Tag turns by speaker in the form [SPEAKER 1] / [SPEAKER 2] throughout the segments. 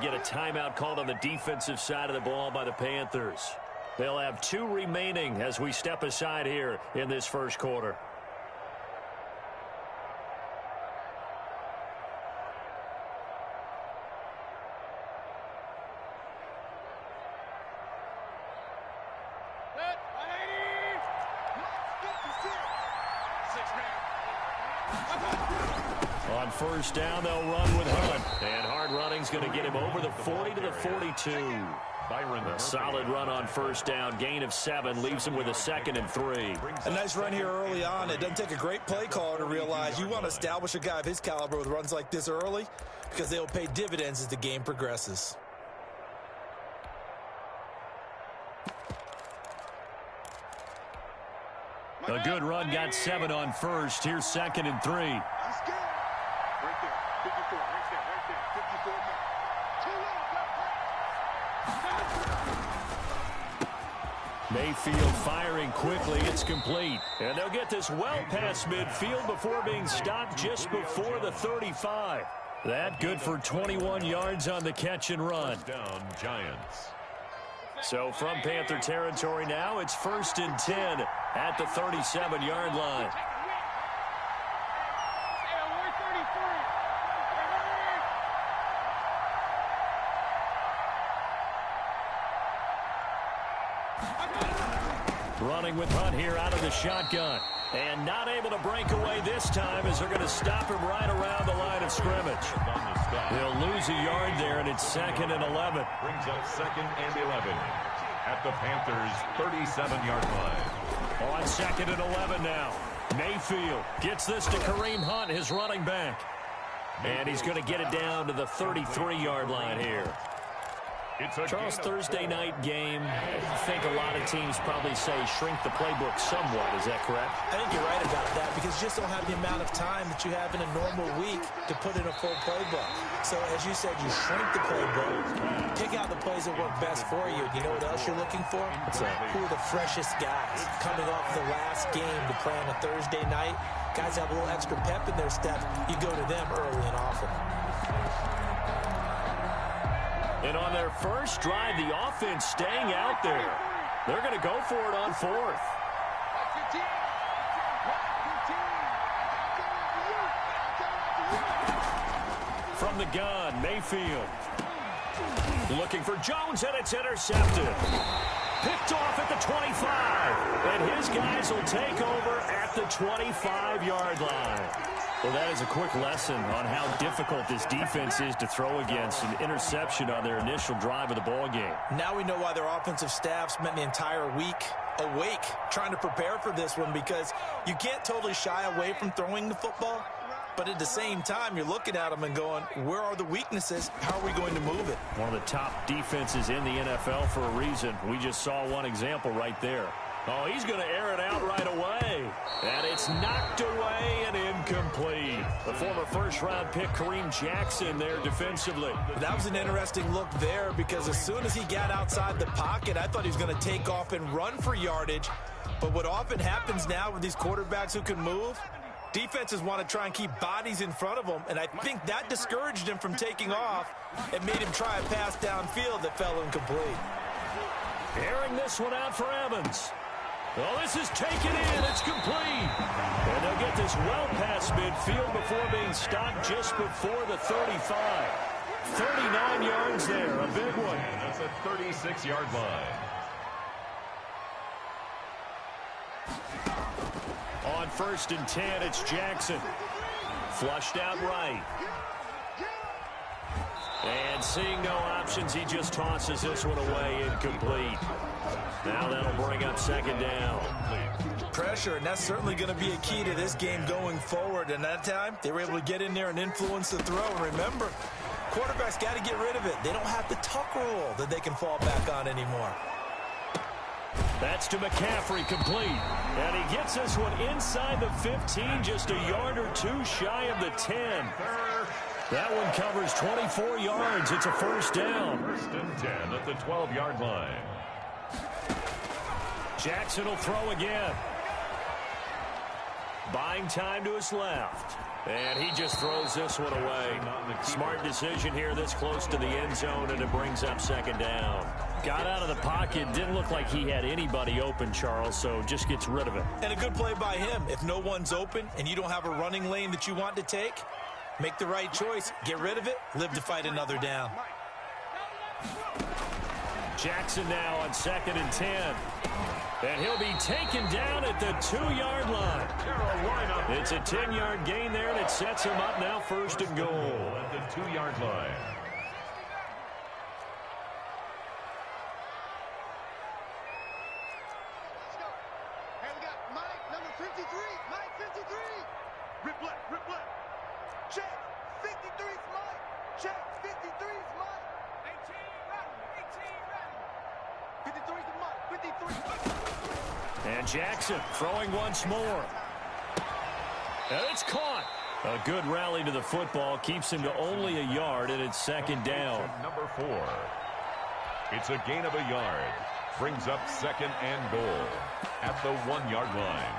[SPEAKER 1] get a timeout called on the defensive side of the ball by the Panthers. They'll have 2 remaining as we step aside here in this first quarter. On first down, they'll run with Hunt. And hard running's going to get him over the 40 to the 42. A solid run on first down. Gain of 7 leaves him with a 2nd and 3.
[SPEAKER 2] A nice run here early on. It doesn't take a great play caller to realize you want to establish a guy of his caliber with runs like this early because they'll pay dividends as the game progresses.
[SPEAKER 1] A good run got 7 on first. Here's 2nd and 3. Mayfield firing quickly. It's complete. And they'll get this well past midfield before being stopped just before the 35. That good for 21 yards on the catch and run.
[SPEAKER 3] Down Giants.
[SPEAKER 1] So from Panther territory now, it's 1st and 10 at the 37-yard line. Running with Hunt here out of the shotgun. And not able to break away this time as they're going to stop him right around the line of scrimmage. He'll lose a yard there, and it's 2nd and 11.
[SPEAKER 3] Brings up 2nd and 11 at the Panthers' 37-yard line.
[SPEAKER 1] On 2nd and 11 now. Mayfield gets this to Kareem Hunt, his running back. And he's going to get it down to the 33-yard line here. Charles, Thursday night game, I think a lot of teams probably say shrink the playbook somewhat. Is that correct?
[SPEAKER 2] I think you're right about that because you just don't have the amount of time that you have in a normal week to put in a full playbook. So, as you said, you shrink the playbook, pick out the plays that work best for you. You know what else you're looking for? Who are the freshest guys coming off the last game to play on a Thursday night? Guys have a little extra pep in their step. You go to them early and often.
[SPEAKER 1] And on their first drive, the offense staying out there. They're going to go for it on 4th. From the gun, Mayfield. Looking for Jones, and it's intercepted. Picked off at the 25. And his guys will take over at the 25-yard line. Well, that is a quick lesson on how difficult this defense is to throw against. An interception on their initial drive of the ball game.
[SPEAKER 2] Now we know why their offensive staff spent the entire week awake trying to prepare for this one, because you can't totally shy away from throwing the football, but at the same time you're looking at them and going, where are the weaknesses? How are we going to move it?
[SPEAKER 1] One of the top defenses in the NFL for a reason. We just saw one example right there. Oh, he's going to air it out right away. And it's knocked away and incomplete. The former first-round pick, Kareem Jackson, there defensively.
[SPEAKER 2] That was an interesting look there, because as soon as he got outside the pocket, I thought he was going to take off and run for yardage. But what often happens now with these quarterbacks who can move, defenses want to try and keep bodies in front of them, and I think that discouraged him from taking off and made him try a pass downfield that fell incomplete.
[SPEAKER 1] Airing this one out for Evans. Well, this is taken in. It's complete. And they'll get this well past midfield before being stopped just before the 35. 39 yards there. A big one.
[SPEAKER 3] That's a 36-yard line.
[SPEAKER 1] On 1st and 10, it's Jackson. Flushed out right. And seeing no options, he just tosses this one away, incomplete. Now that'll bring up 2nd down.
[SPEAKER 2] Pressure, and that's certainly going to be a key to this game going forward. And that time, they were able to get in there and influence the throw. And remember, quarterbacks got to get rid of it. They don't have the tuck rule that they can fall back on anymore.
[SPEAKER 1] That's to McCaffrey, complete. And he gets this one inside the 15, just a yard or two shy of the 10. That one covers 24 yards. It's a 1st down.
[SPEAKER 3] 1st and 10 at the 12-yard line.
[SPEAKER 1] Jackson will throw again. Buying time to his left. And he just throws this one away. Smart decision here this close to the end zone, and it brings up second down. Got out of the pocket. Didn't look like he had anybody open, Charles, so just gets rid of it.
[SPEAKER 2] And a good play by him. If no one's open and you don't have a running lane that you want to take, make the right choice. Get rid of it. Live to fight another down.
[SPEAKER 1] Jackson now on 2nd and 10. And he'll be taken down at the 2-yard line. It's a 10-yard gain there, and it sets him up now 1st and goal.
[SPEAKER 3] At the 2-yard line.
[SPEAKER 4] Let's go. Hey, we got Mike, number 53. Mike, 53. Rip left. Check. 53's Mike. Check. 53's Mike. 18 running. 53's the Mike. 53.
[SPEAKER 1] And Jackson throwing once more. And it's caught. A good rally to the football. Keeps him to only a yard, and it's 2nd down.
[SPEAKER 3] Number 4. It's a gain of a yard. Brings up 2nd and goal at the 1-yard line.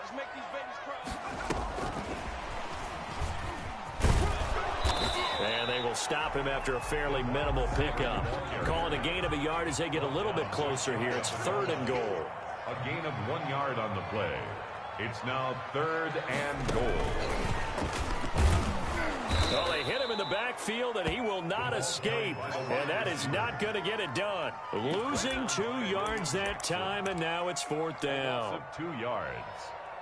[SPEAKER 4] Let's make these babies cry.
[SPEAKER 1] And they will stop him after a fairly minimal pickup. Calling a gain of a yard as they get a little bit closer here. It's 3rd and goal.
[SPEAKER 3] A gain of 1 yard on the play. It's now 3rd and goal.
[SPEAKER 1] Well, they hit him in the backfield, and he will not escape. And that is not going to get it done. Losing 2 yards that time, and now it's 4th down.
[SPEAKER 3] Of 2 yards.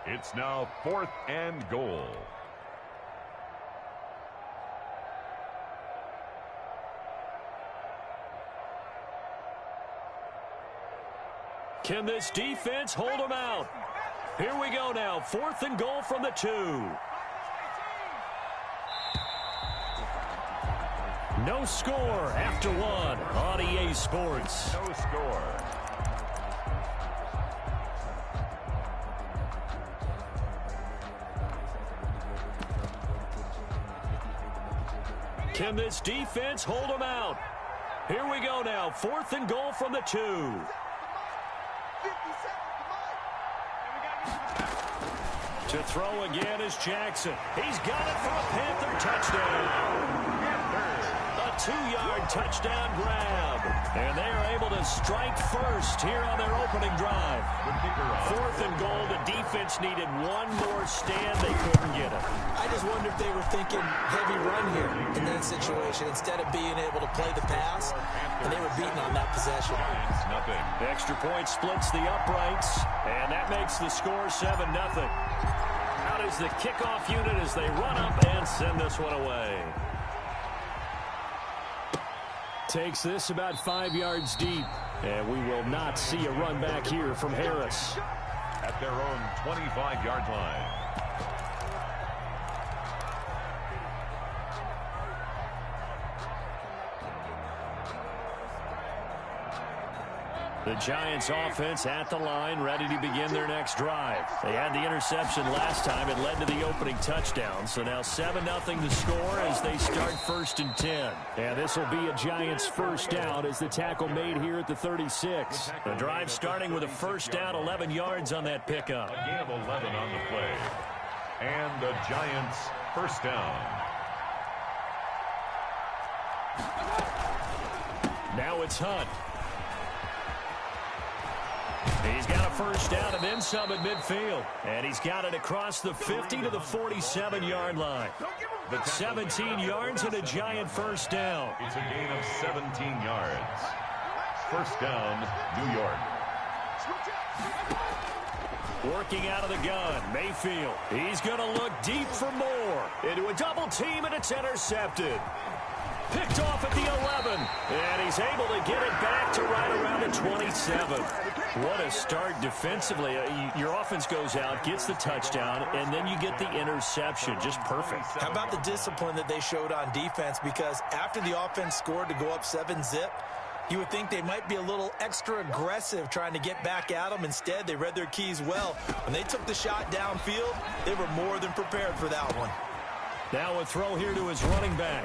[SPEAKER 3] It's now 4th and goal.
[SPEAKER 1] Can this defense hold him out? Here we go now. 4th and goal from the 2. No score after 1 on EA Sports.
[SPEAKER 3] No score.
[SPEAKER 1] Can this defense hold him out? Here we go now. 4th and goal from the 2. To throw again is Jackson. He's got it for a Panther touchdown. A 2-yard touchdown grab. And they are able to strike first here on their opening drive. 4th and goal. The defense needed one more stand. They couldn't get it.
[SPEAKER 2] I just wonder if they were thinking heavy run here in that situation instead of being able to play the pass, and they were beaten on that possession.
[SPEAKER 3] Nothing.
[SPEAKER 1] Extra point splits the uprights, and that makes the score 7-0. Out is the kickoff unit as they run up and send this one away. Takes this about 5 yards deep, and we will not see a run back here from Harris.
[SPEAKER 3] At their own 25-yard line.
[SPEAKER 1] The Giants offense at the line, ready to begin their next drive. They had the interception last time. It led to the opening touchdown. So now 7-0 the score as they start 1st and 10. And this will be a Giants first down as the tackle made here at the 36. The drive starting with a first down, 11 yards on that pickup.
[SPEAKER 3] A gain of 11 on the play. And the Giants first down.
[SPEAKER 1] Now it's Hunt. He's got a first down and then some at midfield. And he's got it across the 50 to the 47-yard line. 17 yards and a Giant first down.
[SPEAKER 3] It's a gain of 17 yards. First down, New York.
[SPEAKER 1] Working out of the gun, Mayfield. He's going to look deep for more. Into a double team, and it's intercepted. Picked off at the 11, and he's able to get it back to right around the 27. What a start defensively. Your offense goes out, gets the touchdown, and then you get the interception. Just perfect.
[SPEAKER 2] How about the discipline that they showed on defense? Because after the offense scored to go up 7-zip, you would think they might be a little extra aggressive trying to get back at them. Instead, they read their keys well. When they took the shot downfield, they were more than prepared for that one.
[SPEAKER 1] Now a throw here to his running back.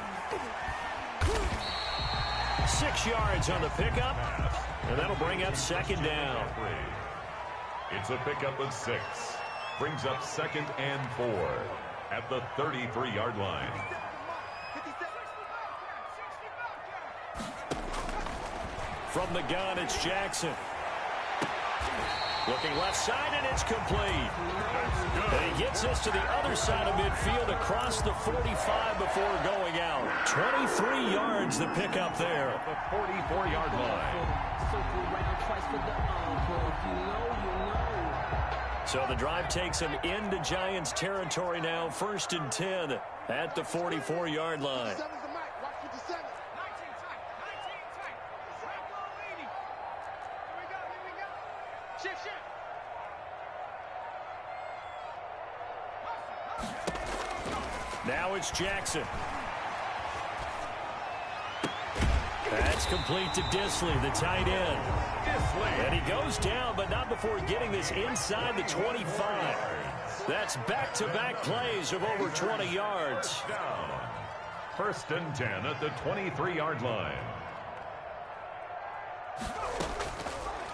[SPEAKER 1] 6 yards on the pickup. And that'll bring up second down.
[SPEAKER 3] It's a pickup of 6. Brings up 2nd and 4 at the 33-yard line.
[SPEAKER 1] From the gun, it's Jackson. Looking left side, and it's complete. And he gets us to the other side of midfield across the 45 before going out. 23 yards the pickup there.
[SPEAKER 3] At the 44-yard line.
[SPEAKER 1] So the drive takes him into Giants territory now. 1st and 10 at the 44-yard line. Now it's Jackson. That's complete to Disley, the tight end. And he goes down, but not before getting this inside the 25. That's back-to-back plays of over 20 yards.
[SPEAKER 3] Down. 1st and 10 at the 23-yard line.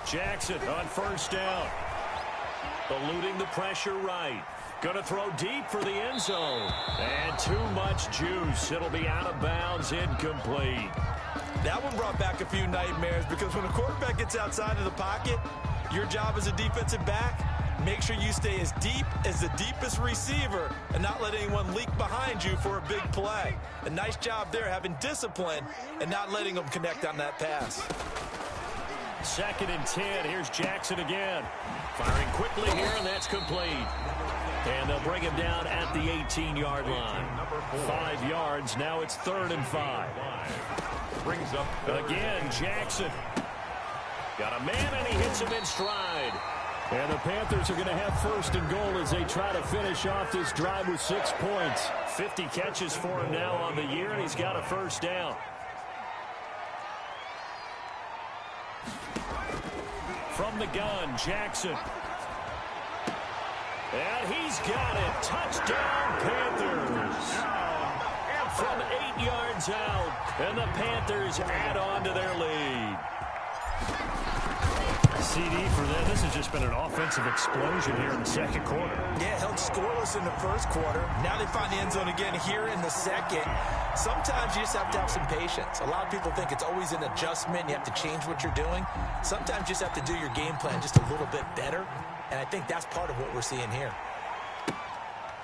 [SPEAKER 1] Jackson on 1st down. Eluding the pressure right. Going to throw deep for the end zone. And too much juice. It'll be out of bounds, incomplete.
[SPEAKER 2] That one brought back a few nightmares because when a quarterback gets outside of the pocket, your job as a defensive back, make sure you stay as deep as the deepest receiver and not let anyone leak behind you for a big play. A nice job there having discipline and not letting them connect on that pass.
[SPEAKER 1] 2nd and 10. Here's Jackson again. Firing quickly here, and that's complete. And they'll bring him down at the 18-yard line. 5 yards. Now it's 3rd and 5.
[SPEAKER 3] Brings up
[SPEAKER 1] again, Jackson. Got a man, and he hits him in stride. And the Panthers are going to have 1st and goal as they try to finish off this drive with 6 points. 50 catches for him now on the year, and he's got a 1st down. From the gun, Jackson. And he's got it. Touchdown, Panthers. From 8 yards out, and the Panthers add on to their lead. CD for them. This has just been an offensive explosion here in the 2nd quarter.
[SPEAKER 2] Yeah, held scoreless in the 1st quarter. Now they find the end zone again here in the 2nd. Sometimes you just have to have some patience. A lot of people think it's always an adjustment. You have to change what you're doing. Sometimes you just have to do your game plan just a little bit better, and I think that's part of what we're seeing here.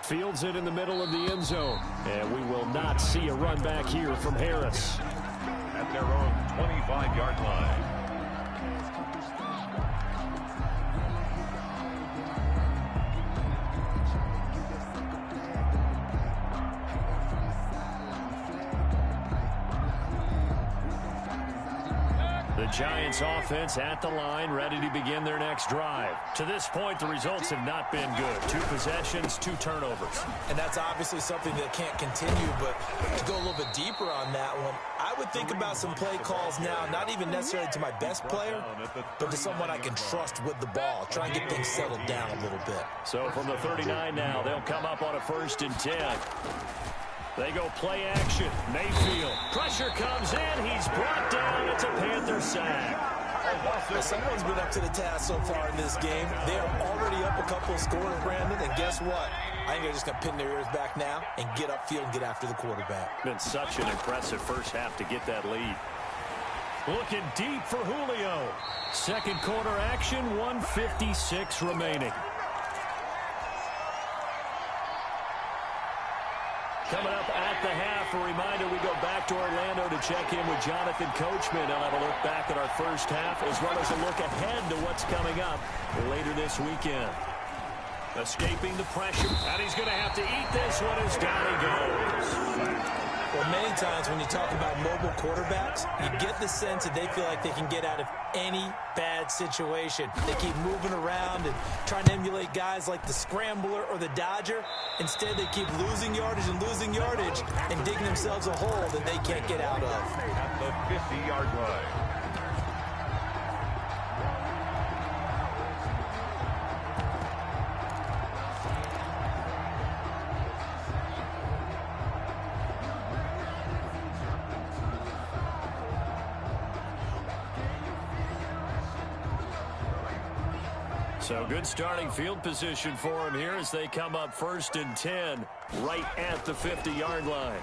[SPEAKER 1] Fields it in the middle of the end zone, and we will not see a run back here from Harris.
[SPEAKER 3] At their own 25-yard line.
[SPEAKER 1] The Giants offense at the line, ready to begin their next drive. To this point, the results have not been good. 2 possessions, 2 turnovers.
[SPEAKER 2] And that's obviously something that can't continue, but to go a little bit deeper on that one, I would think about some play calls now, not even necessarily to my best player, but to someone I can trust with the ball. Try and get things settled down a little bit.
[SPEAKER 1] So from the 39 now, they'll come up on a 1st and 10. They go play action. Mayfield. Pressure comes in. He's brought down. It's a Panther sack.
[SPEAKER 2] Someone's been up to the task so far in this game. They are already up a couple of scores, Brandon, and guess what? I think they're just going to pin their ears back now and get upfield and get after the quarterback.
[SPEAKER 1] Been such an impressive first half to get that lead. Looking deep for Julio. 2nd quarter action, 1:56 remaining. Coming up at the half, a reminder, we go back to Orlando to check in with Jonathan Coachman. I'll have a look back at our first half, as well as a look ahead to what's coming up later this weekend. Escaping the pressure, and he's going to have to eat this one as down he goes.
[SPEAKER 2] Well, many times when you talk about mobile quarterbacks, you get the sense that they feel like they can get out of any bad situation. They keep moving around and trying to emulate guys like the Scrambler or the Dodger. Instead, they keep losing yardage and digging themselves a hole that they can't get out of.
[SPEAKER 3] At the 50-yard line.
[SPEAKER 1] So good starting field position for him here as they come up 1st and 10 right at the 50-yard line.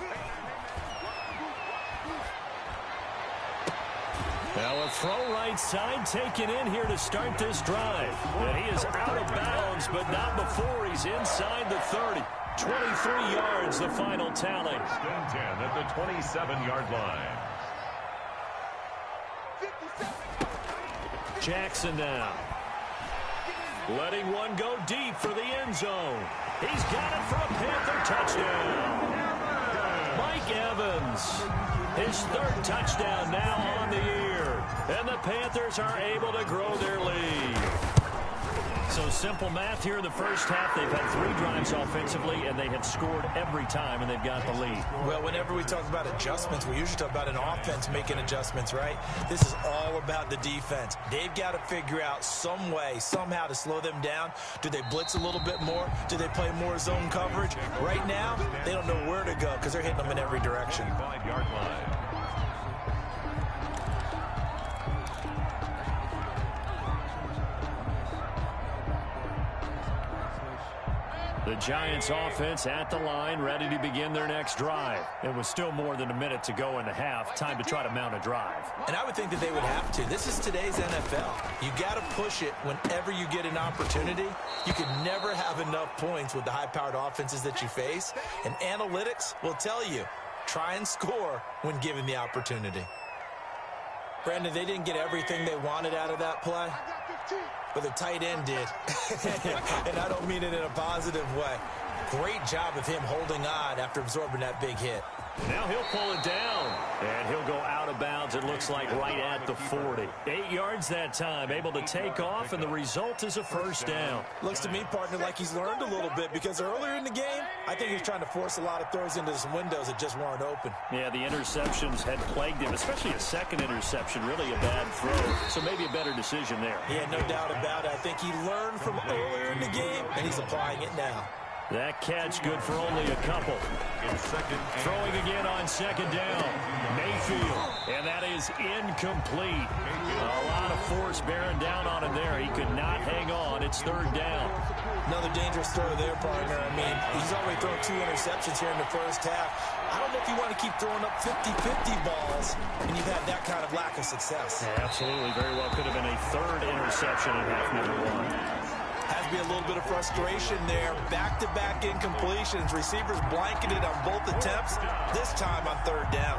[SPEAKER 1] Now a throw right side taken in here to start this drive. And he is out of bounds, but not before he's inside the 30. 23 yards, the final tally.
[SPEAKER 3] 10 at the 27-yard line. Jackson
[SPEAKER 1] now. Letting one go deep for the end zone. He's got it for a Panther touchdown. Mike Evans, his 3rd touchdown now on the year. And the Panthers are able to grow their lead. So simple math here in the first half. They've had 3 drives offensively, and they have scored every time, and they've got the lead.
[SPEAKER 2] Well, whenever we talk about adjustments, we usually talk about an offense making adjustments, right? This is all about the defense. They've got to figure out some way, somehow to slow them down. Do they blitz a little bit more? Do they play more zone coverage? Right now, they don't know where to go because they're hitting them in every direction.
[SPEAKER 3] 5-yard line.
[SPEAKER 1] The Giants offense at the line, ready to begin their next drive. It was still more than a minute to go in the half. Time to try to mount a drive.
[SPEAKER 2] And I would think that they would have to. This is today's NFL. You got to push it whenever you get an opportunity. You could never have enough points with the high-powered offenses that you face. And analytics will tell you, try and score when given the opportunity. Brandon, they didn't get everything they wanted out of that play, but the tight end did. And I don't mean it in a positive way. Great job of him holding on after absorbing that big hit.
[SPEAKER 1] Now he'll pull it down, and he'll go out of bounds, it looks like, right at the 40. 8 yards that time, able to take off, and the result is a first down.
[SPEAKER 2] Looks to me, partner, like he's learned a little bit, because earlier in the game, I think he was trying to force a lot of throws into some windows that just weren't open.
[SPEAKER 1] Yeah, the interceptions had plagued him, especially a second interception, really a bad throw, so maybe a better decision there.
[SPEAKER 2] Yeah, no doubt about it. I think he learned from earlier in the game, and he's applying it now.
[SPEAKER 1] That catch good for only a couple. Throwing again on 2nd down. Mayfield. And that is incomplete. A lot of force bearing down on him there. He could not hang on. It's 3rd down.
[SPEAKER 2] Another dangerous throw there, partner. I mean, he's already thrown 2 interceptions here in the first half. I don't know if you want to keep throwing up 50-50 balls, and you've had that kind of lack of success.
[SPEAKER 1] Yeah, absolutely. Very well could have been a 3rd interception in half number 1.
[SPEAKER 2] Has to be a little bit of frustration there. Back-to-back incompletions. Receivers blanketed on both attempts, this time on 3rd down.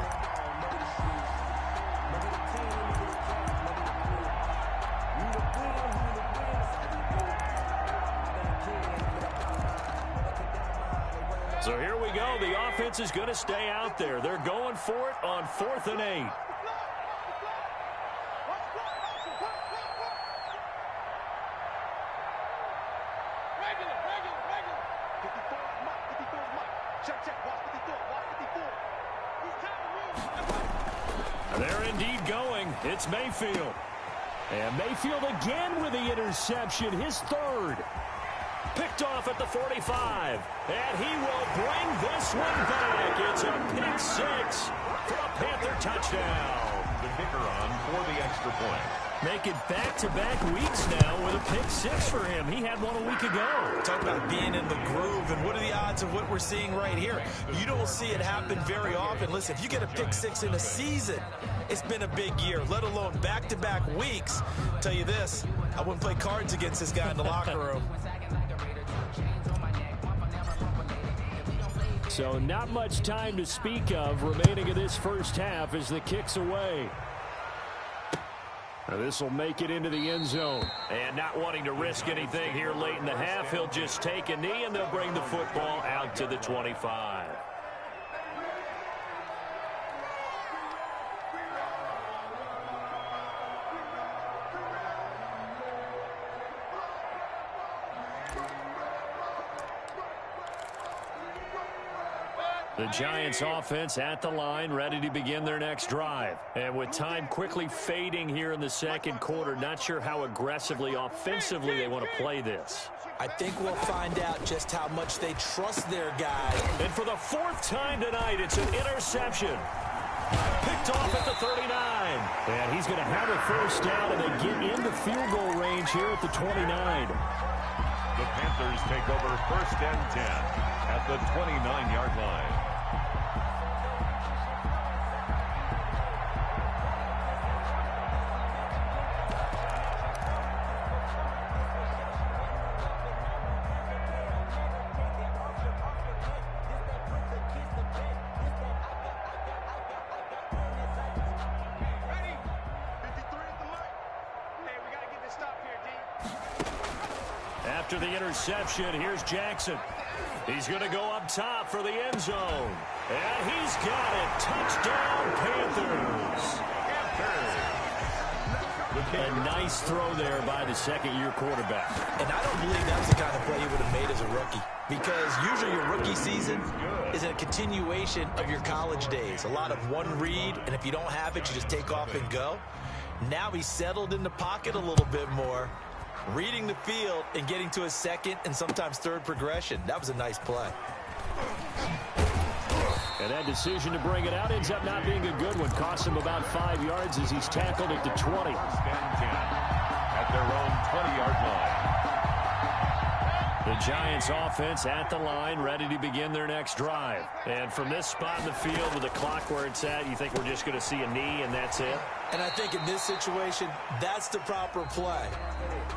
[SPEAKER 1] So here we go. The offense is going to stay out there. They're going for it on 4th and 8. They're indeed going. It's Mayfield. And Mayfield again with the interception, his 3rd. Picked off at the 45. And he will bring this one back. It's a pick 6 for a Panther touchdown.
[SPEAKER 3] The kicker on for the extra point.
[SPEAKER 1] Make it back-to-back weeks now with a pick 6 for him. He had one a week ago.
[SPEAKER 2] Talk about being in the groove, and what are the odds of what we're seeing right here? You don't see it happen very often. Listen, if you get a pick 6 in a season, it's been a big year, let alone back-to-back weeks. Tell you this, I wouldn't play cards against this guy in the locker room.
[SPEAKER 1] So not much time to speak of remaining in this first half as the kick's away. This will make it into the end zone. And not wanting to risk anything here late in the half, he'll just take a knee and they'll bring the football out to the 25. The Giants offense at the line, ready to begin their next drive. And with time quickly fading here in the second quarter, not sure how aggressively, offensively they want to play this.
[SPEAKER 2] I think we'll find out just how much they trust their guy.
[SPEAKER 1] And for the 4th time tonight, it's an interception. Picked off at the 39. And he's going to have a first down, and they get into field goal range here at the 29.
[SPEAKER 3] The Panthers take over 1st and 10 at the 29-yard line.
[SPEAKER 1] After the interception, here's Jackson. He's going to go up top for the end zone. And he's got it. Touchdown, Panthers. A nice throw there by the second-year quarterback.
[SPEAKER 2] And I don't believe that's the kind of play he would have made as a rookie. Because usually your rookie season is a continuation of your college days. A lot of one read, and if you don't have it, you just take off and go. Now he's settled in the pocket a little bit more, reading the field and getting to his second and sometimes third progression. That was a nice play.
[SPEAKER 1] And that decision to bring it out ends up not being a good one. Cost him about 5 yards as he's tackled at the 20.
[SPEAKER 3] 1st and 10 at their own 20-yard line.
[SPEAKER 1] The Giants offense at the line, ready to begin their next drive. And from this spot in the field with the clock where it's at, you think we're just going to see a knee and that's it?
[SPEAKER 2] And I think in this situation, that's the proper play.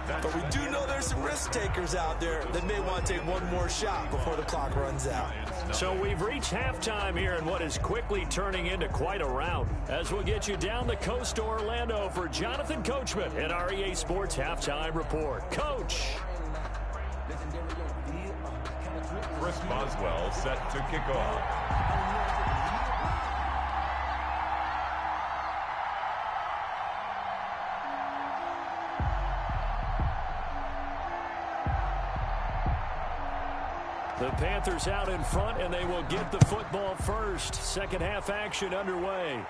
[SPEAKER 2] But we do know there's some risk takers out there that may want to take one more shot before the clock runs out.
[SPEAKER 1] So we've reached halftime here in what is quickly turning into quite a round. As we'll get you down the coast to Orlando for Jonathan Coachman in our EA Sports Halftime Report. Coach!
[SPEAKER 3] Chris Boswell set to kick off.
[SPEAKER 1] The Panthers out in front, and they will get the football first. Second half action underway.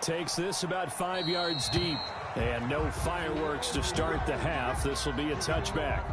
[SPEAKER 1] Takes this about 5 yards deep. And no fireworks to start the half. This will be a touchback.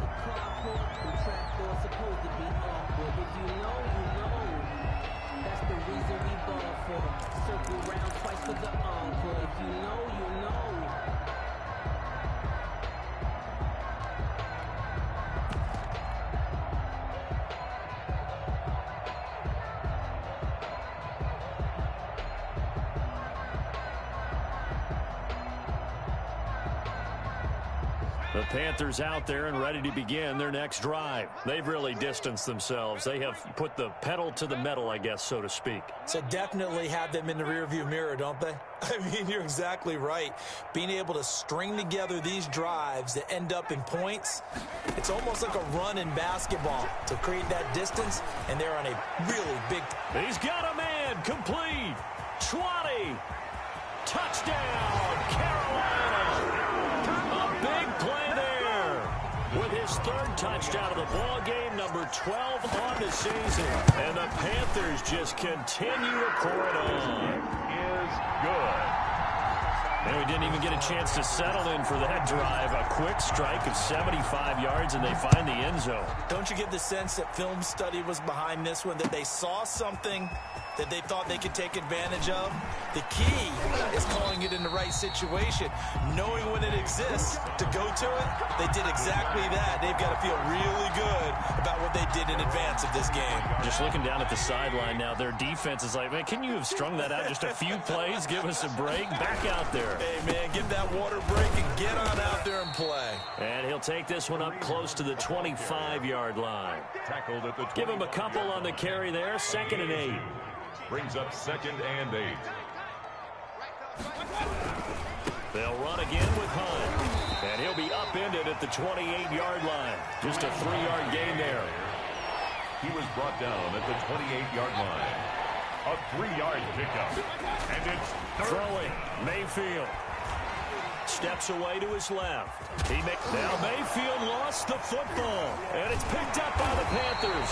[SPEAKER 1] The Panthers out there and ready to begin their next drive. They've really distanced themselves. They have put the pedal to the metal, I guess, so to speak.
[SPEAKER 2] So definitely have them in the rearview mirror, don't they? I mean, you're exactly right. Being able to string together these drives that end up in points, it's almost like a run in basketball to create that distance, and they're on a really big...
[SPEAKER 1] He's got a man, complete, 20, touchdown, Carolina. A big play there with his third touchdown of the ball game, number 12 on the season. And the Panthers just continue to pour it on.
[SPEAKER 3] Is good.
[SPEAKER 1] And we didn't even get a chance to settle in for that drive. A quick strike of 75 yards, and they find the end zone.
[SPEAKER 2] Don't you get the sense that film study was behind this one, that they saw something that they thought they could take advantage of? The key is calling it in the right situation, knowing when it exists to go to it. They did exactly that. They've got to feel really good about what they did in advance of this game.
[SPEAKER 1] Just looking down at the sideline now, their defense is like, man, can you have strung that out just a few plays? Give us a break. Back out there.
[SPEAKER 2] Hey, man, give that water break and get on out there and play.
[SPEAKER 1] And he'll take this one up close to the 25-yard line.
[SPEAKER 3] Tackled at the 20.
[SPEAKER 1] Give him a couple on the carry there. 2nd and 8.
[SPEAKER 3] Brings up 2nd and 8.
[SPEAKER 1] They'll run again with Hunt. And he'll be upended at the 28-yard line. Just a 3-yard gain there.
[SPEAKER 3] He was brought down at the 28-yard line. A 3-yard pickup. And it's
[SPEAKER 1] throwing. Mayfield steps away to his left. Now Mayfield lost the football. And it's picked up by the Panthers.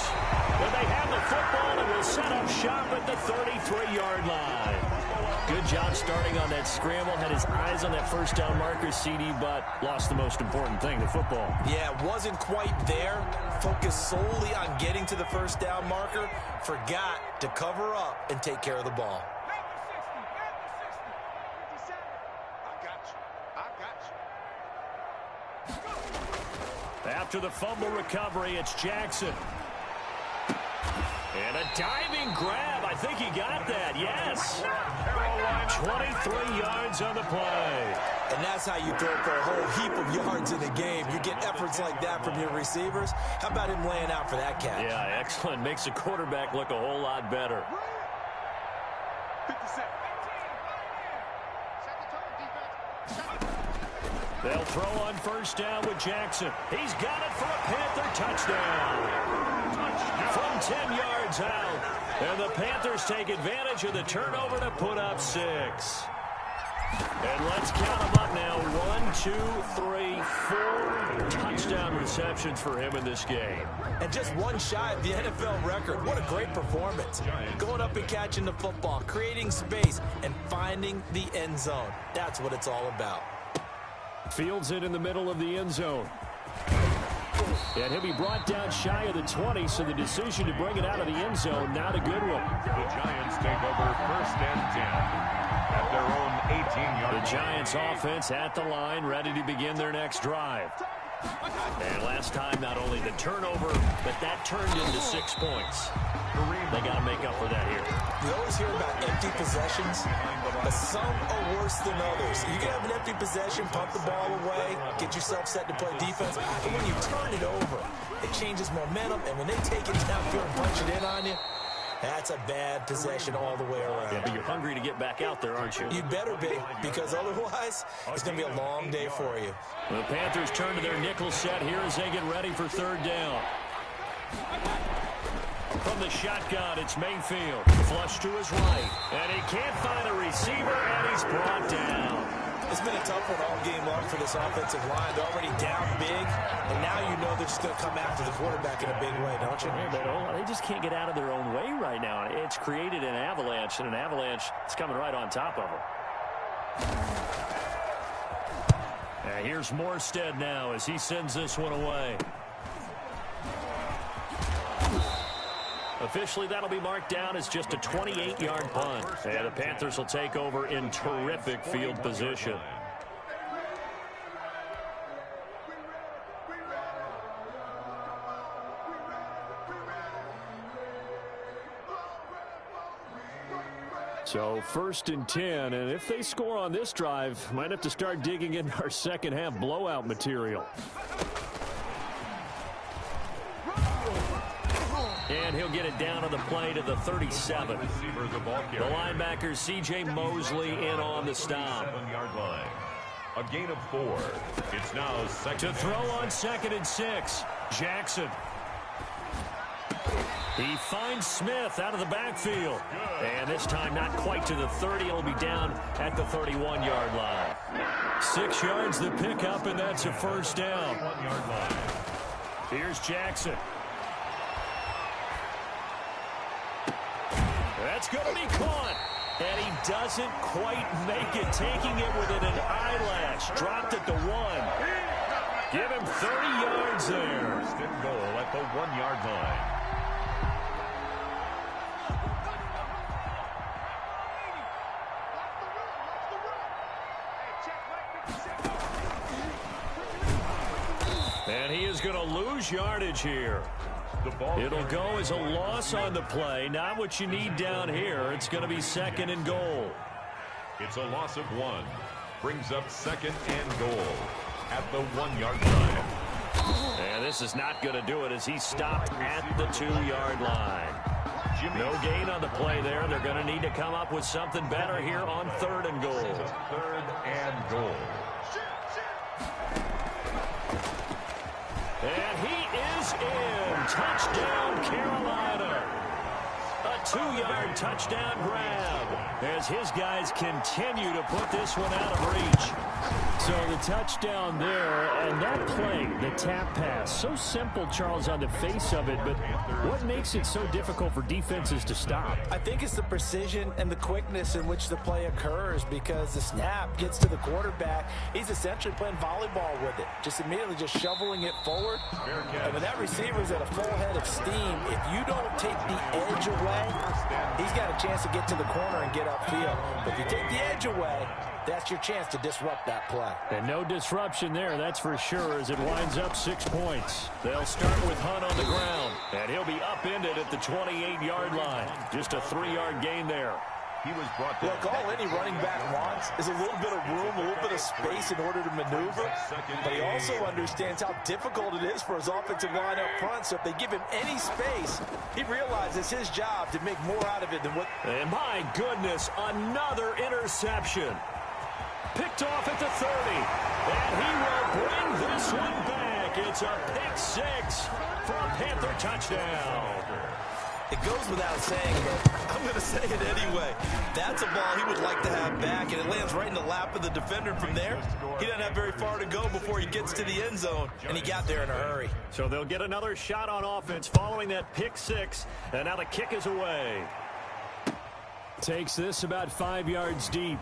[SPEAKER 1] But they have the football and will set up shop at the 33-yard line. Good job starting on that scramble. Had his eyes on that first down marker, CD, but lost the most important thing, the football.
[SPEAKER 2] Yeah, wasn't quite there. Focused solely on getting to the first down marker. Forgot to cover up and take care of the ball.
[SPEAKER 1] after the fumble recovery. It's Jackson. And a diving grab. I think he got that. Yes. 23 yards on the play.
[SPEAKER 2] And that's how you throw for a whole heap of yards in a game. You get efforts like that from your receivers. How about him laying out for that catch?
[SPEAKER 1] Yeah, excellent. Makes the quarterback look a whole lot better.
[SPEAKER 4] 57.
[SPEAKER 1] They'll throw on first down with Jackson. He's got it for a Panther touchdown. From 10 yards out. And the Panthers take advantage of the turnover to put up 6. And let's count them up now. 1, 2, 3, 4 touchdown receptions for him in this game.
[SPEAKER 2] And just one shy of the NFL record. What a great performance. Going up and catching the football, creating space, and finding the end zone. That's what it's all about.
[SPEAKER 1] Fields it in the middle of the end zone. And he'll be brought down shy of the 20, so the decision to bring it out of the end zone, not a good one.
[SPEAKER 3] The Giants take over first and 10 at their own 18-yard line.
[SPEAKER 1] The Giants offense at the line, ready to begin their next drive. And last time, not only the turnover, but that turned into 6 points. They got to make up for that here.
[SPEAKER 2] You always hear about empty possessions, but some are worse than others. You can have an empty possession, pump the ball away, get yourself set to play defense, but when you turn it over, it changes momentum, and when they take it downfield and punch it in on you, that's a bad possession all the way around.
[SPEAKER 1] Yeah, but you're hungry to get back out there, aren't you?
[SPEAKER 2] You better be, because otherwise, it's going to be a long day for you.
[SPEAKER 1] The Panthers turn to their nickel set here as they get ready for third down. From the shotgun, it's Mayfield. Flush to his right. And he can't find a receiver, and he's brought down.
[SPEAKER 2] It's been a tough one all game long for this offensive line. They're already down big, and now you know they're just going to come after the quarterback in a big way, don't you?
[SPEAKER 1] Yeah, they just can't get out of their own way right now. It's created an avalanche, and an avalanche is coming right on top of them. And here's Morstead now as he sends this one away. Officially, that'll be marked down as just a 28-yard punt. And the Panthers will take over in terrific field position. So 1st and 10, and if they score on this drive, might have to start digging into our second half blowout material. And he'll get it down on the play to the 37. The linebacker, C.J. Mosley, in on the stop.
[SPEAKER 3] 7-yard line. A gain of 4. It's now second.
[SPEAKER 1] To throw on 2nd and 6. Jackson. He finds Smith out of the backfield. And this time not quite to the 30. It'll be down at the 31-yard line. 6 yards the pickup, and that's a first down.
[SPEAKER 3] 1-yard line.
[SPEAKER 1] Here's Jackson. That's going to be caught. And he doesn't quite make it, taking it within an eyelash. Dropped at the 1. Give him 30 yards there.
[SPEAKER 3] First and goal at the 1-yard line.
[SPEAKER 1] And he is going to lose yardage here. It'll go as a loss on the play. Not what you need down here. It's going to be 2nd and goal.
[SPEAKER 3] It's a loss of 1. Brings up 2nd and goal at the 1-yard line.
[SPEAKER 1] And this is not going to do it as he stopped at the 2-yard line. No gain on the play there. They're going to need to come up with something better here on 3rd and goal.
[SPEAKER 3] 3rd and goal.
[SPEAKER 1] And he is in. Touchdown, Carolina. A 2-yard touchdown grab as his guys continue to put this one out of reach. So the touchdown there, and that play, the tap pass, so simple, Charles, on the face of it, but what makes it so difficult for defenses to stop?
[SPEAKER 2] I think it's the precision and the quickness in which the play occurs, because the snap gets to the quarterback. He's essentially playing volleyball with it, just immediately just shoveling it forward. And when that receiver's at a full head of steam, if you don't take the edge away, he's got a chance to get to the corner and get upfield. But if you take the edge away, that's your chance to disrupt that play.
[SPEAKER 1] And no disruption there, that's for sure, as it winds up 6 points. They'll start with Hunt on the ground, and he'll be upended at the 28-yard line. Just a 3-yard gain there.
[SPEAKER 3] He was brought down.
[SPEAKER 2] Look, all any running back wants is a little bit of room, a little bit of space in order to maneuver. But he also understands how difficult it is for his offensive line up front. So if they give him any space, he realizes it's his job to make more out of it than what...
[SPEAKER 1] And my goodness, another interception. Picked off at the 30. And he will bring this one back. It's a pick 6 for a Panther touchdown.
[SPEAKER 2] It goes without saying, but I'm going to say it anyway. That's a ball he would like to have back, and it lands right in the lap of the defender from there. He doesn't have very far to go before he gets to the end zone, and he got there in a hurry.
[SPEAKER 1] So they'll get another shot on offense following that pick 6, and now the kick is away. Takes this about 5 yards deep.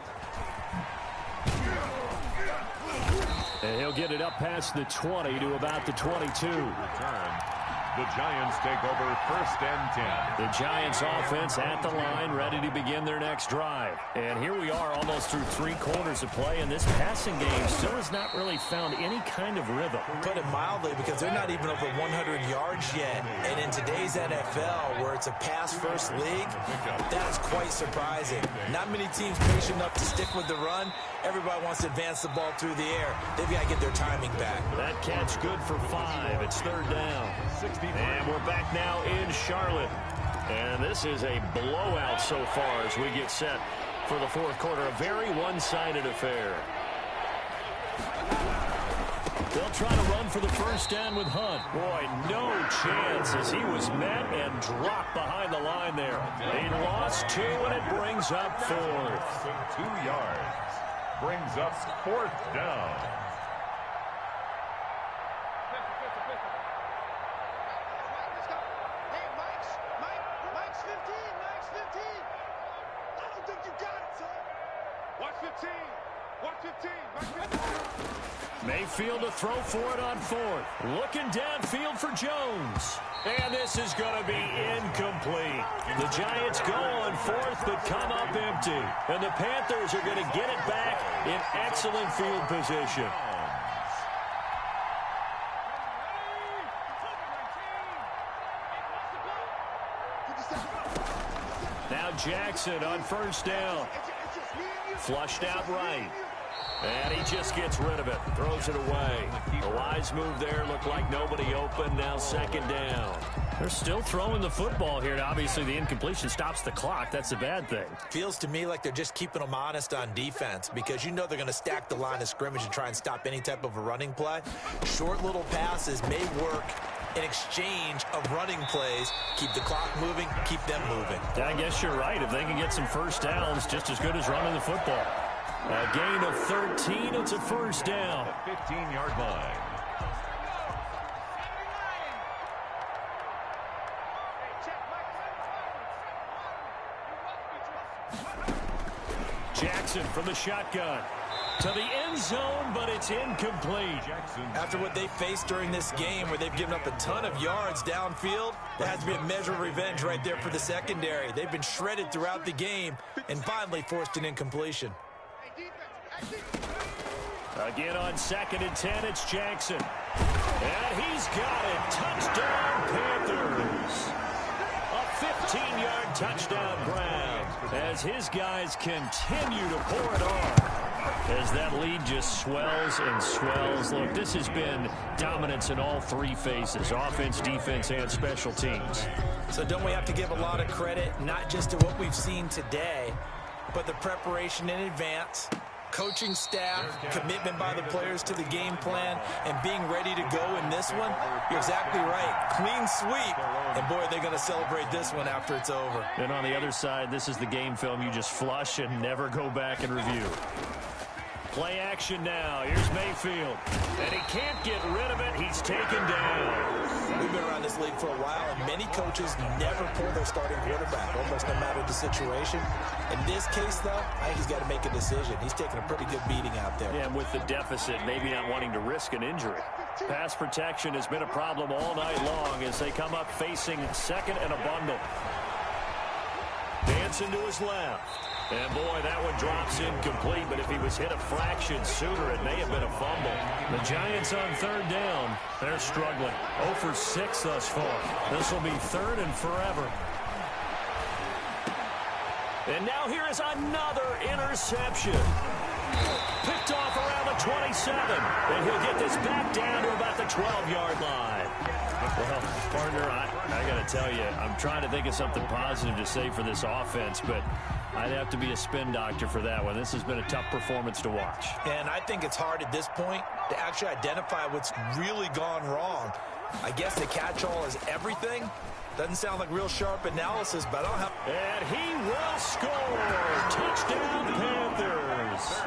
[SPEAKER 1] And he'll get it up past the 20 to about the 22.
[SPEAKER 3] Return. The Giants take over 1st and 10.
[SPEAKER 1] The Giants offense at the line, ready to begin their next drive. And here we are almost through 3 quarters of play, and this passing game still has not really found any kind of rhythm.
[SPEAKER 2] Put it mildly, because they're not even over 100 yards yet. And in today's NFL, where it's a pass-first league, that's quite surprising. Not many teams patient enough to stick with the run. Everybody wants to advance the ball through the air. They've got to get their timing back.
[SPEAKER 1] That catch good for 5. It's 3rd down. And we're back now in Charlotte. And this is a blowout so far as we get set for the 4th quarter. A very one-sided affair. They'll try to run for the 1st down with Hunt. Boy, no chance as he was met and dropped behind the line there. He lost 2, and it brings up 4th.
[SPEAKER 3] 2 yards. Brings up 4th down.
[SPEAKER 1] Mayfield to throw for it on 4th. Looking downfield for Jones. And this is going to be incomplete. The Giants go on 4th but come up empty. And the Panthers are going to get it back in excellent field position. Now Jackson on 1st down. Flushed out right. And he just gets rid of it. Throws it away. A wise move there. Looked like nobody open. Now 2nd down. They're still throwing the football here. Now, obviously, the incompletion stops the clock. That's a bad thing.
[SPEAKER 2] Feels to me like they're just keeping them honest on defense, because you know they're going to stack the line of scrimmage and try and stop any type of a running play. Short little passes may work in exchange of running plays. Keep the clock moving, keep them moving.
[SPEAKER 1] I guess you're right. If they can get some 1st downs, just as good as running the football. A gain of 13. It's a 1st down.
[SPEAKER 3] 15-yard line.
[SPEAKER 1] Jackson from the shotgun. To the end zone, but it's incomplete.
[SPEAKER 2] After what they faced during this game, where they've given up a ton of yards downfield, there has to be a measure of revenge right there for the secondary. They've been shredded throughout the game and finally forced an incompletion.
[SPEAKER 1] Again on 2nd and 10, it's Jackson. And he's got it. Touchdown, Panthers. A 15-yard touchdown grab as his guys continue to pour it on. As that lead just swells and swells. Look, this has been dominance in all 3 phases, offense, defense, and special teams.
[SPEAKER 2] So don't we have to give a lot of credit, not just to what we've seen today, but the preparation in advance, coaching staff, commitment by the players to the game plan, and being ready to go in this one? You're exactly right. Clean sweep. And, boy, they're going to celebrate this one after it's over.
[SPEAKER 1] And on the other side, this is the game film you just flush and never go back and review. Play action now. Here's Mayfield. And he can't get rid of it. He's taken down.
[SPEAKER 2] We've been around this league for a while, and many coaches never pull their starting quarterback, almost no matter the situation. In this case, though, I think he's got to make a decision. He's taking a pretty good beating out there.
[SPEAKER 1] Yeah, and with the deficit, maybe not wanting to risk an injury. Pass protection has been a problem all night long as they come up facing 2nd and a bundle. Dancing to his left. And, boy, that one drops incomplete, but if he was hit a fraction sooner, it may have been a fumble. The Giants on third down. They're struggling. 0 for 6 thus far. This will be third and forever. And now here is another interception. Picked off around the 27. And he'll get this back down to about the 12-yard line. Well, partner, I got to tell you, I'm trying to think of something positive to say for this offense, but I'd have to be a spin doctor for that one. This has been a tough performance to watch.
[SPEAKER 2] And I think it's hard at this point to actually identify what's really gone wrong. I guess the catch-all is everything. Doesn't sound like real sharp analysis, but I don't have...
[SPEAKER 1] And he will score. Touchdown, Panthers.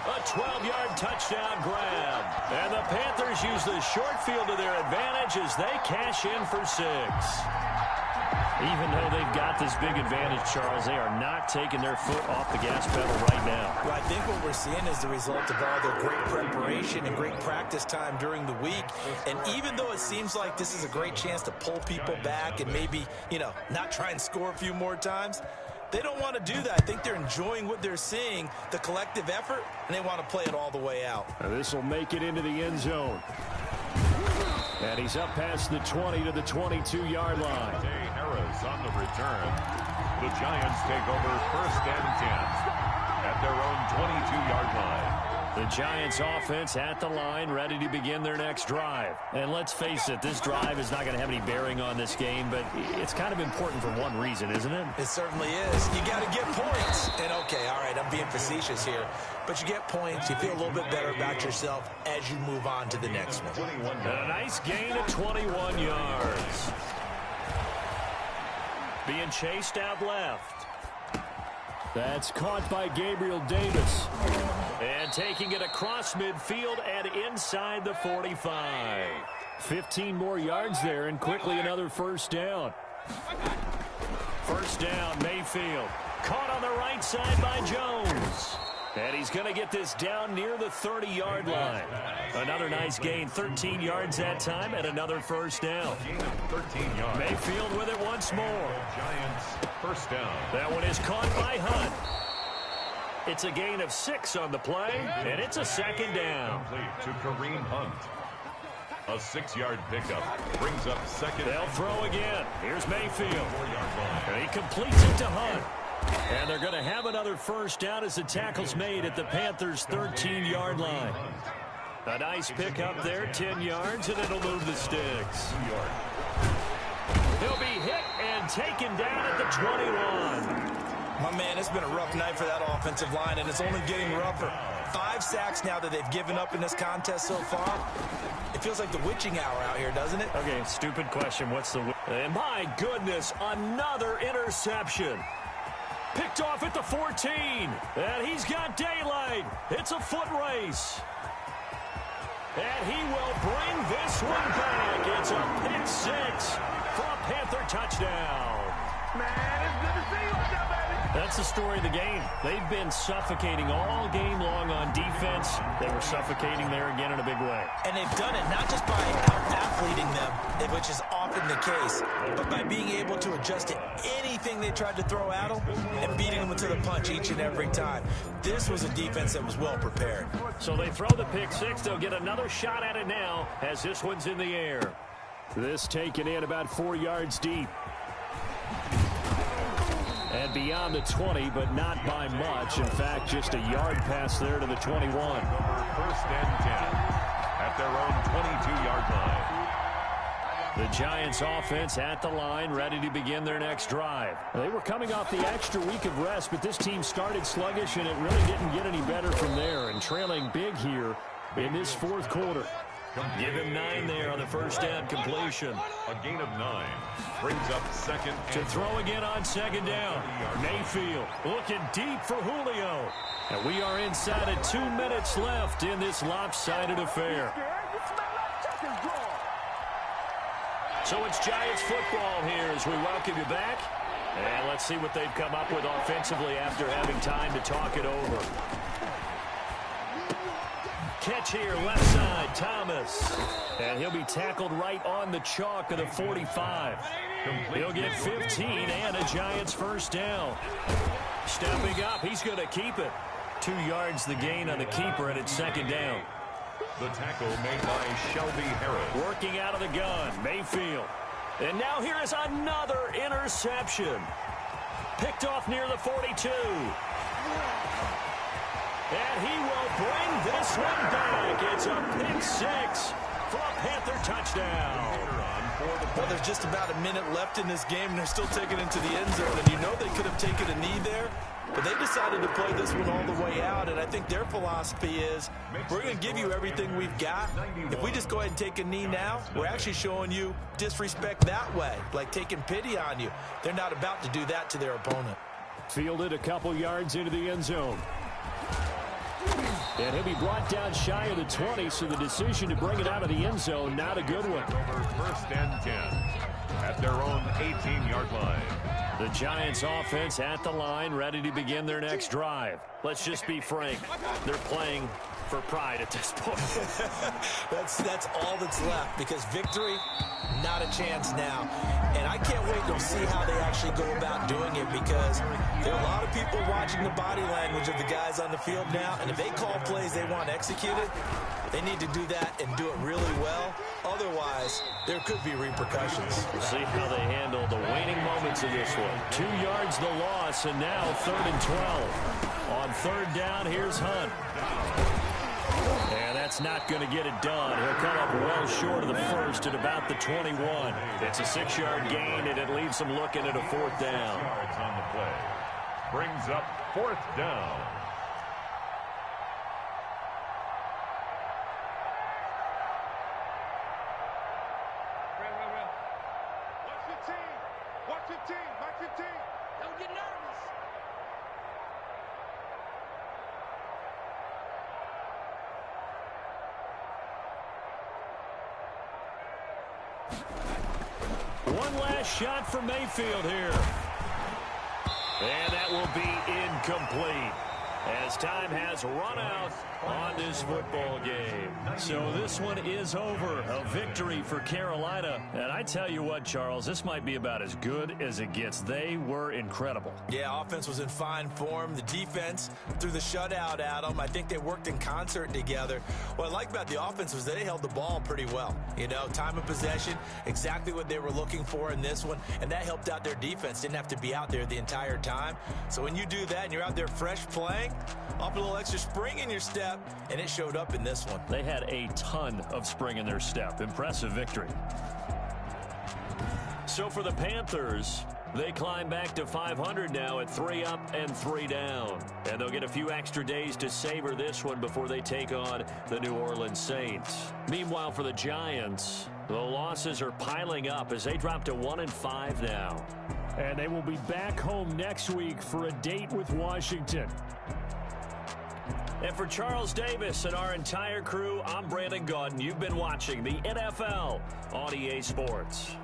[SPEAKER 1] A 12-yard touchdown grab. And the Panthers use the short field to their advantage as they cash in for 6. Even though they've got this big advantage, Charles, they are not taking their foot off the gas pedal right now.
[SPEAKER 2] Well, I think what we're seeing is the result of all their great preparation and great practice time during the week. And even though it seems like this is a great chance to pull people back and maybe, not try and score a few more times, they don't want to do that. I think they're enjoying what they're seeing, the collective effort, and they want to play it all the way out.
[SPEAKER 1] This will make it into the end zone. And he's up past the 20 to the 22-yard line.
[SPEAKER 3] Harris on the return. The Giants take over 1st and 10 at their own 22-yard line.
[SPEAKER 1] The Giants offense at the line, ready to begin their next drive. And let's face it, this drive is not going to have any bearing on this game, but it's kind of important for one reason, isn't it?
[SPEAKER 2] It certainly is. You got to get points. And, okay, all right, I'm being facetious here. But you get points, you feel a little bit better about yourself as you move on to the next one.
[SPEAKER 1] And a nice gain of 21 yards. Being chased out left. That's caught by Gabriel Davis. And taking it across midfield and inside the 45. 15 more yards there and quickly another first down. First down, Mayfield. Caught on the right side by Jones. And he's going to get this down near the 30-yard line. Another nice gain, 13 yards that time, and another first down.
[SPEAKER 3] 13 yards.
[SPEAKER 1] Mayfield with it once more.
[SPEAKER 3] Giants first down.
[SPEAKER 1] That one is caught by Hunt. It's a gain of 6 on the play, and it's a second down.
[SPEAKER 3] Complete to Kareem Hunt. A 6-yard pickup brings up second.
[SPEAKER 1] They'll throw again. Here's Mayfield.
[SPEAKER 3] 4-yard line.
[SPEAKER 1] And he completes it to Hunt. And they're going to have another first down as the tackle's made at the Panthers' 13-yard line. A nice pick up there, 10 yards, and it'll move the sticks. He'll be hit and taken down at the 21.
[SPEAKER 2] My man, it's been a rough night for that offensive line, and it's only getting rougher. 5 sacks now that they've given up in this contest so far. It feels like the witching hour out here, doesn't it?
[SPEAKER 1] Okay, stupid question. What's the... And my goodness, another interception. Picked off at the 14. And he's got daylight. It's a foot race. And he will bring this one back. It's a pick 6 for a Panther touchdown.
[SPEAKER 4] Man, it's good to see you out there, baby.
[SPEAKER 1] That's the story of the game. They've been suffocating all game long on defense. They were suffocating there again in a big way.
[SPEAKER 2] And they've done it not just by out-athleting them, which is often the case, but by being able to adjust to anything they tried to throw at them and beating them to the punch each and every time. This was a defense that was well prepared.
[SPEAKER 1] So they throw the pick 6. They'll get another shot at it now as this one's in the air. This taken in about 4 yards deep. And beyond the 20, but not by much. In fact, just a yard pass there to the 21.
[SPEAKER 3] 1st and 10 at their own 22-yard line.
[SPEAKER 1] The Giants offense at the line, ready to begin their next drive. They were coming off the extra week of rest, but this team started sluggish, and it really didn't get any better from there. And trailing big here in this 4th quarter. Give him 9 there on the first down completion.
[SPEAKER 3] A gain of 9 brings up second.
[SPEAKER 1] To throw again on second down. Mayfield looking deep for Julio. And we are inside of 2 minutes left in this lopsided affair. So it's Giants football here as we welcome you back. And let's see what they've come up with offensively after having time to talk it over. catch here, left side, Thomas. And he'll be tackled right on the chalk of the 45. He'll get 15 and a Giants first down. Stepping up, he's going to keep it. 2 yards the gain on the keeper, and it's second down.
[SPEAKER 3] The tackle made by Shelby Harris.
[SPEAKER 1] Working out of the gun, Mayfield. And now here is another interception. Picked off near the 42. And he will bring this one back. It's a pick 6 for a Panther touchdown.
[SPEAKER 2] Well, there's just about a minute left in this game, and they're still taking it into the end zone. And you know they could have taken a knee there, but they decided to play this one all the way out. And I think their philosophy is, we're going to give you everything we've got. If we just go ahead and take a knee now, we're actually showing you disrespect that way, like taking pity on you. They're not about to do that to their opponent.
[SPEAKER 1] Fielded a couple yards into the end zone. And he'll be brought down shy of the 20, so the decision to bring it out of the end zone, not a good one.
[SPEAKER 3] Over 1st and 10 at their own 18-yard line.
[SPEAKER 1] The Giants offense at the line, ready to begin their next drive. Let's just be frank. They're playing for pride at this point.
[SPEAKER 2] That's all that's left, because victory, not a chance now. And I can't wait to see how they actually go about doing it, because there are a lot of people watching the body language of the guys on the field now, and if they call plays they want executed, they need to do that and do it really well. Otherwise, there could be repercussions.
[SPEAKER 1] We'll see how they handle the waning moments of this one. 2 yards the loss, and now 3rd and 12. On 3rd down, here's Hunt. And that's not going to get it done. He'll come up well short of the first at about the 21. It's a 6-yard gain, and it leaves him looking at a 4th down.
[SPEAKER 3] 6 yards on the play. Brings up 4th down.
[SPEAKER 4] Watch your team. Watch your team. Don't get nervous.
[SPEAKER 1] One last shot for Mayfield here. And that will be incomplete, as time has run out on this football game. So this one is over. A victory for Carolina. And I tell you what, Charles, this might be about as good as it gets. They were incredible.
[SPEAKER 2] Yeah, offense was in fine form. The defense threw the shutout at them. I think they worked in concert together. What I like about the offense was they held the ball pretty well. You know, time of possession, exactly what they were looking for in this one, and that helped out their defense. Didn't have to be out there the entire time. So when you do that and you're out there fresh playing, off a little extra spring in your step, and it showed up in this one.
[SPEAKER 1] They had a ton of spring in their step. Impressive victory. So for the Panthers, they climb back to 500 now at 3 up and 3 down. And they'll get a few extra days to savor this one before they take on the New Orleans Saints. Meanwhile, for the Giants, the losses are piling up as they drop to 1-5 now. And they will be back home next week for a date with Washington. And for Charles Davis and our entire crew, I'm Brandon Gaudin. You've been watching the NFL on EA Sports.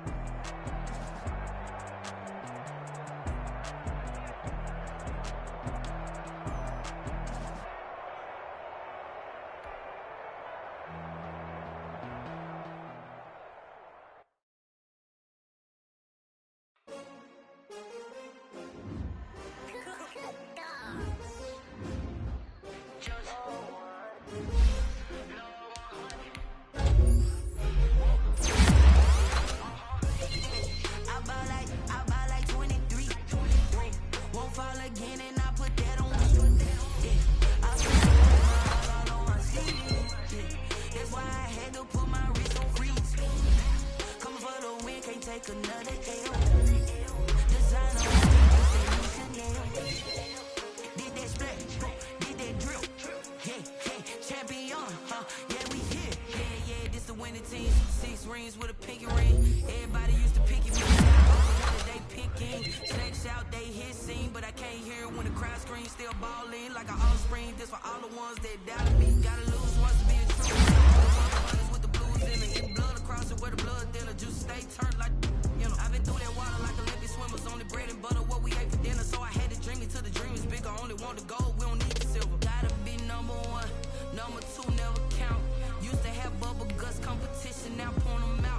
[SPEAKER 5] Only want the gold, we don't need the silver. Gotta be number 1, number 2, never count. had bubble guts competition, now point 'em out.